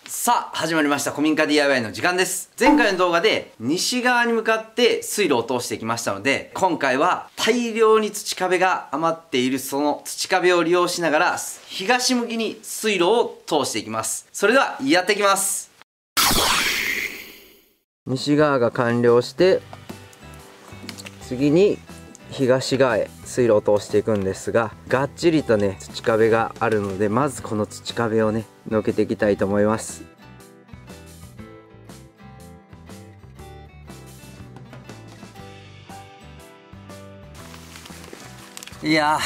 さあ、始まりました。古民家 DIY の時間です。前回の動画で西側に向かって水路を通してきましたので、今回は大量に土壁が余っているその土壁を利用しながら東向きに水路を通していきます。それではやっていきます。西側が完了して、次に東側へ水路を通していくんですが、がっちりとね土壁があるので、まずこの土壁をねのけていきたいと思います。いや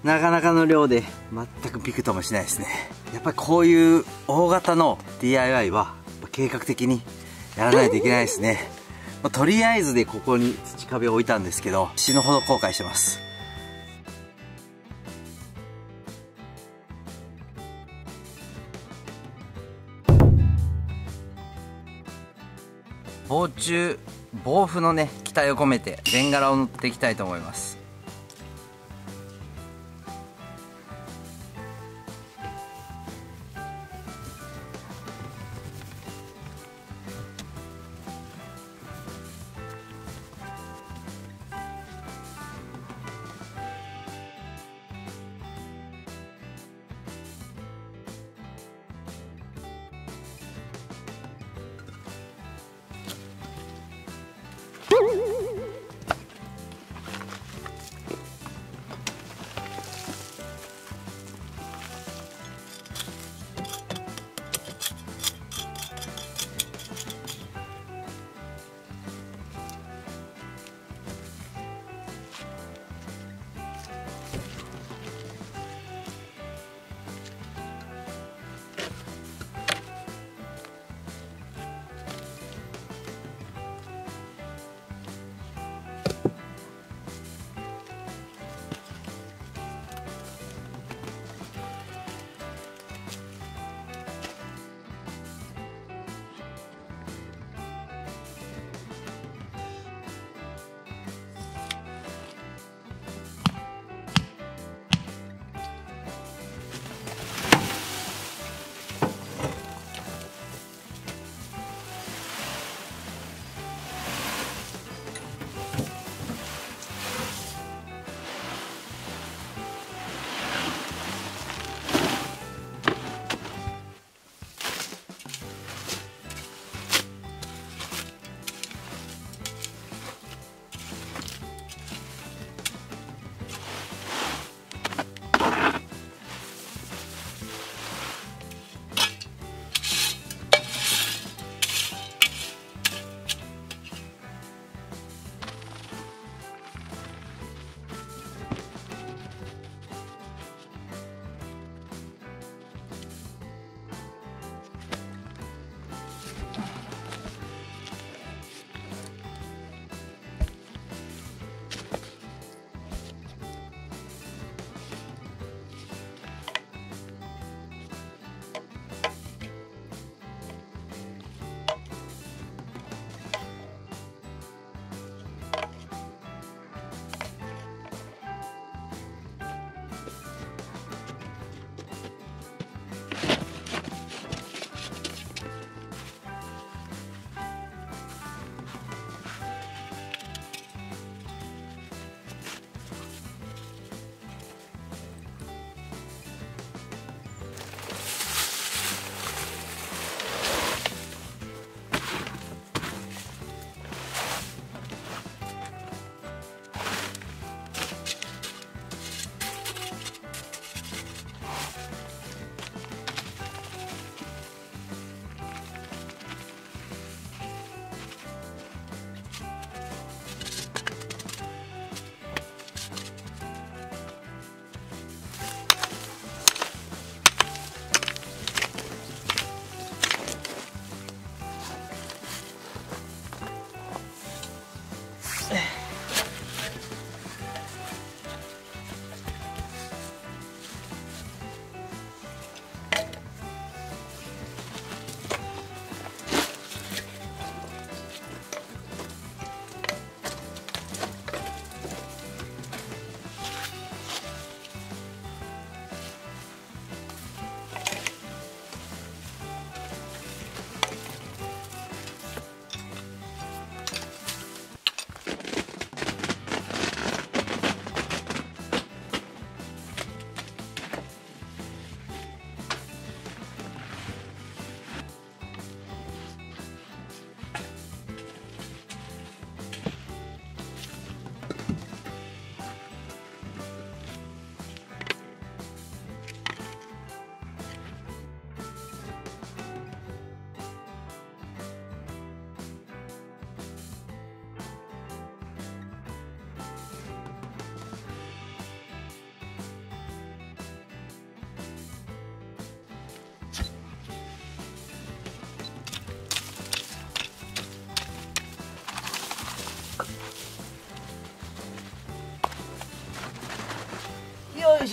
ー、なかなかの量で全くびくともしないですね。やっぱりこういう大型の DIY は計画的にやらないといけないですね。とりあえずでここに土壁を置いたんですけど、死ぬほど後悔してます。防風のね期待を込めてベンガラを塗っていきたいと思います。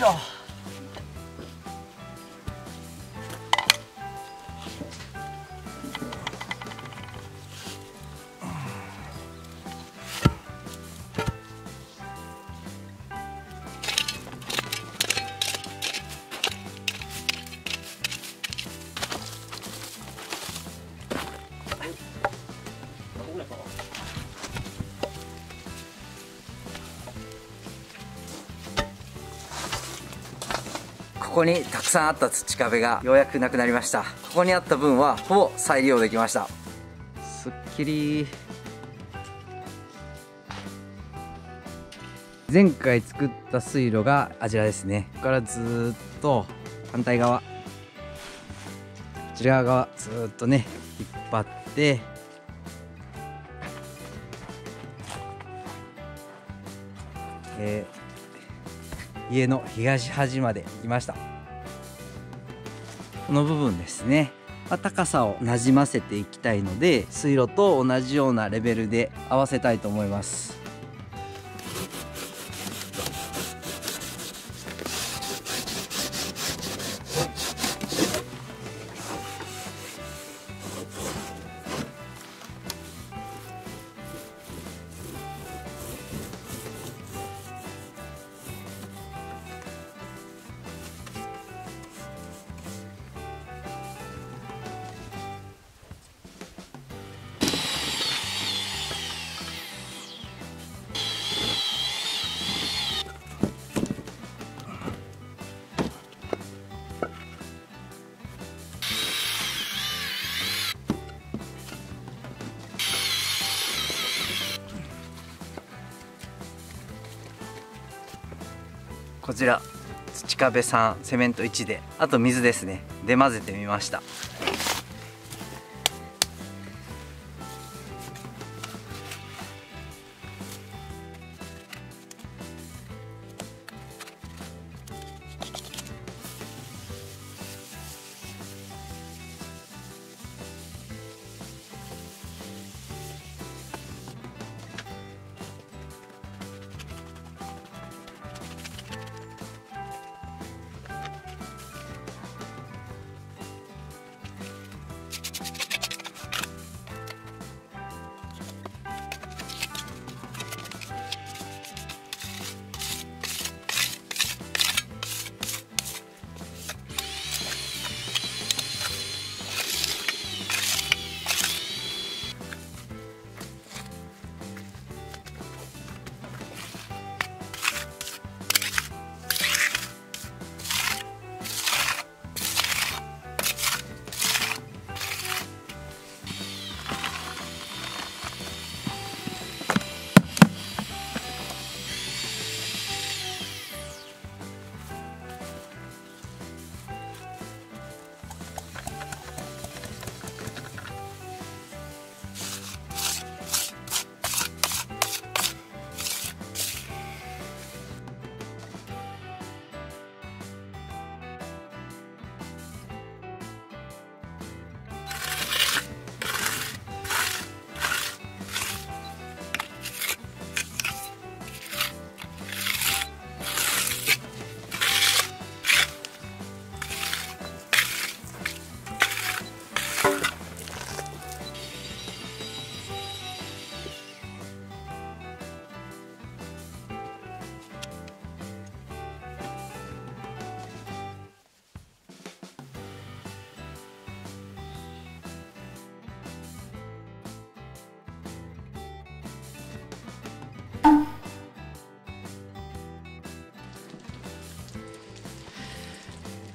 しょ。ここにたくさんあった土壁がようやくなくなりました。ここにあった分はほぼ再利用できました。すっきり。前回作った水路があちらですね。ここからずーっと反対側、こちら側ずーっとね引っ張って、家の東端まで来ました。この部分ですね、高さをなじませていきたいので、水路と同じようなレベルで合わせたいと思います。こちら土壁3、セメント1で、あと水ですね、で混ぜてみました。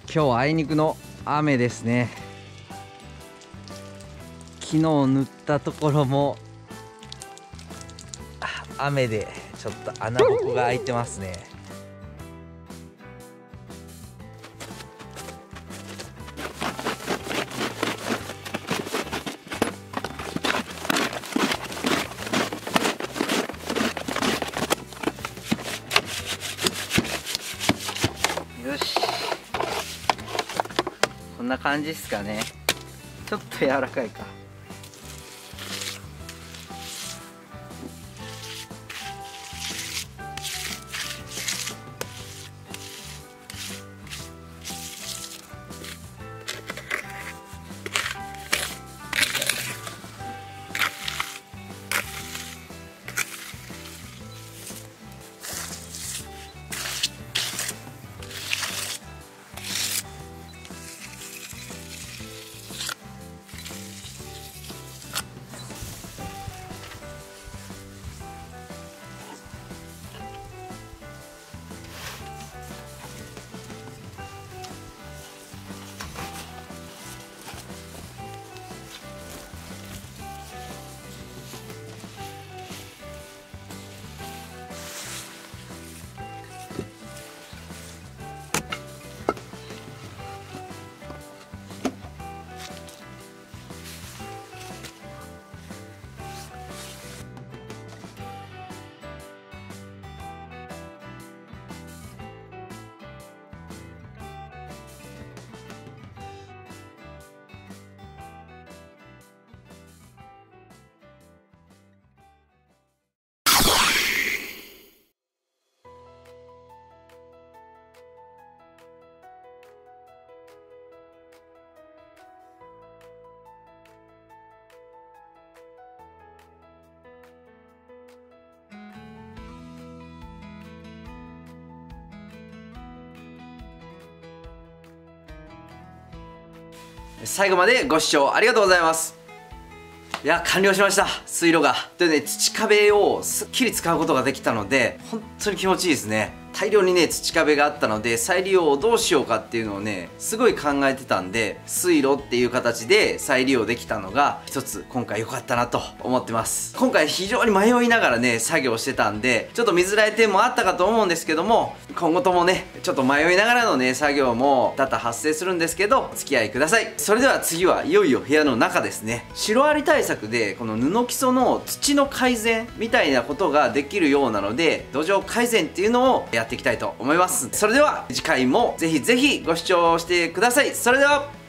今日はあいにくの雨ですね。昨日塗ったところも雨でちょっと穴ぼこが開いてますね。よし、こんな感じですかね。ちょっと柔らかいか。最後までご視聴ありがとうございます。いや、完了しました。水路が。でね、土壁をすっきり使うことができたので、本当に気持ちいいですね。大量にね、土壁があったので、再利用をどうしようかっていうのをね、すごい考えてたんで、水路っていう形で再利用できたのが、一つ今回良かったなと思ってます。今回非常に迷いながらね、作業してたんで、ちょっと見づらい点もあったかと思うんですけども、今後ともね、ちょっと迷いながらのね、作業も多々発生するんですけど、お付き合いください。それでは次はいよいよ部屋の中ですね。シロアリ対策で、この布基礎の土の改善みたいなことができるようなので、土壌改善っていうのをやっていきたいと思います。それでは次回もぜひぜひご視聴してください。それでは。